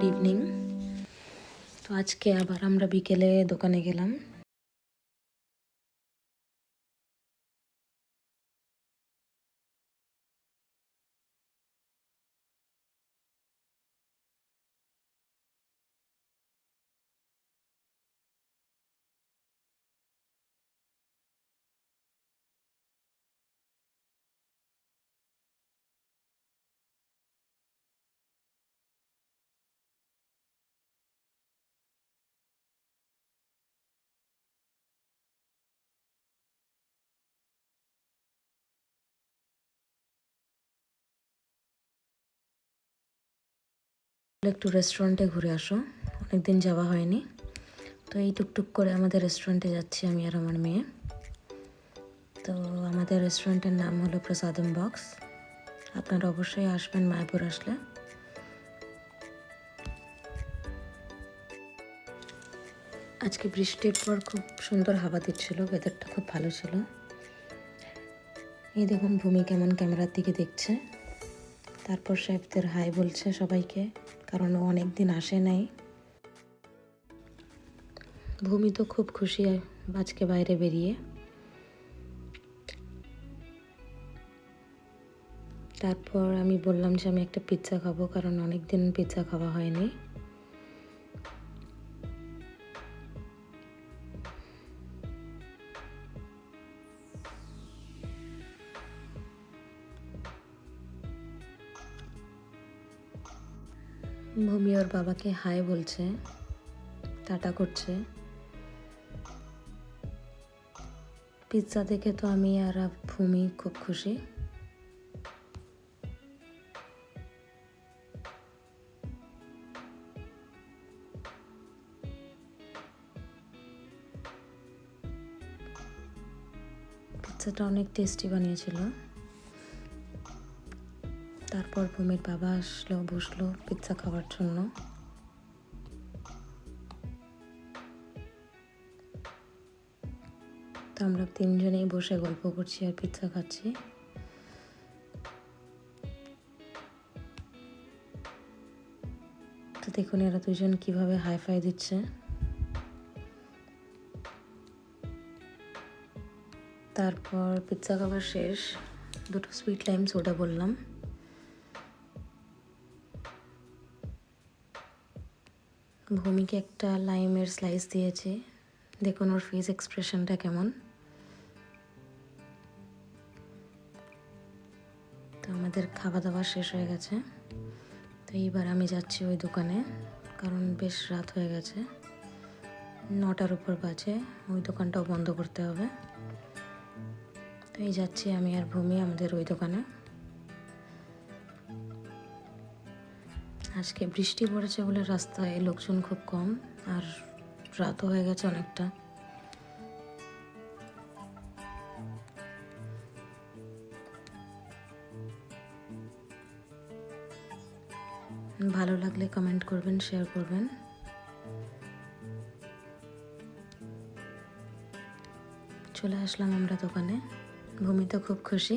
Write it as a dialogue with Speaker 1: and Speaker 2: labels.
Speaker 1: Good evening. তো আজকে আবার আমরা বিকেলে দোকানে গেলাম। একটু রেস্টুরেন্টে ঘুরে আসো, অনেকদিন যাওয়া হয়নি। তো এই টুকটুক করে আমাদের রেস্টুরেন্টে যাচ্ছি আমি আর আমার মেয়ে। তো আমাদের রেস্টুরেন্টের নাম হলো প্রসাদম বক্স। আপনারা অবশ্যই আসবেন মায়াপুর আসলে। আজকে বৃষ্টির পর খুব সুন্দর হাওয়া দিচ্ছিল, ওয়েদারটা খুব ভালো ছিল। এই দেখুন ভূমি কেমন ক্যামেরার দিকে দেখছে, তারপর শেফদের হাই বলছে সবাইকে, কারণ ও অনেক দিন আসে নাই। ভূমি তো খুব খুশি আজকে বাইরে বেরিয়ে। তারপর আমি বললাম যে আমি একটা পিৎজা খাবো, কারণ অনেক দিন পিৎজা খাওয়া হয়নি। ভূমি ওর বাবাকে হাই বলছে, টাটা করছে। পিৎজা দেখে তো আমি আর ভূমি খুব খুশি। পিৎজাটা অনেক টেস্টি বানিয়েছিল। তারপর ভূমির বাবা আসলো, বসলো পিৎজা খাওয়ার জন্য। তো আমরা তিনজনেই বসে গল্প করছি আর পিৎজা খাচ্ছি। তো দেখুন এরা দুজন কিভাবে হাইফাই দিচ্ছে। তারপর পিৎজা খাবার শেষ, দুটো সুইট লাইম সোডা বললাম। ভূমিকে একটা লাইমের স্লাইস দিয়েছি, দেখুন ওর ফেস এক্সপ্রেশনটা কেমন। তো আমাদের খাওয়া দাওয়া শেষ হয়ে গেছে। তো এইবার আমি যাচ্ছি ওই দোকানে, কারণ বেশ রাত হয়ে গেছে, 9টার উপর বাজে, ওই দোকানটাও বন্ধ করতে হবে। তো এই যাচ্ছি আমি আর ভূমি আমাদের ওই দোকানে। আজকে বৃষ্টি পড়েছে বলে রাস্তায় লোকজন খুব কম, আর রাতও হয়ে গেছে অনেকটা। ভালো লাগলে কমেন্ট করবেন, শেয়ার করবেন। চলে আসলাম আমরা দোকানে, ভূমি তো খুব খুশি।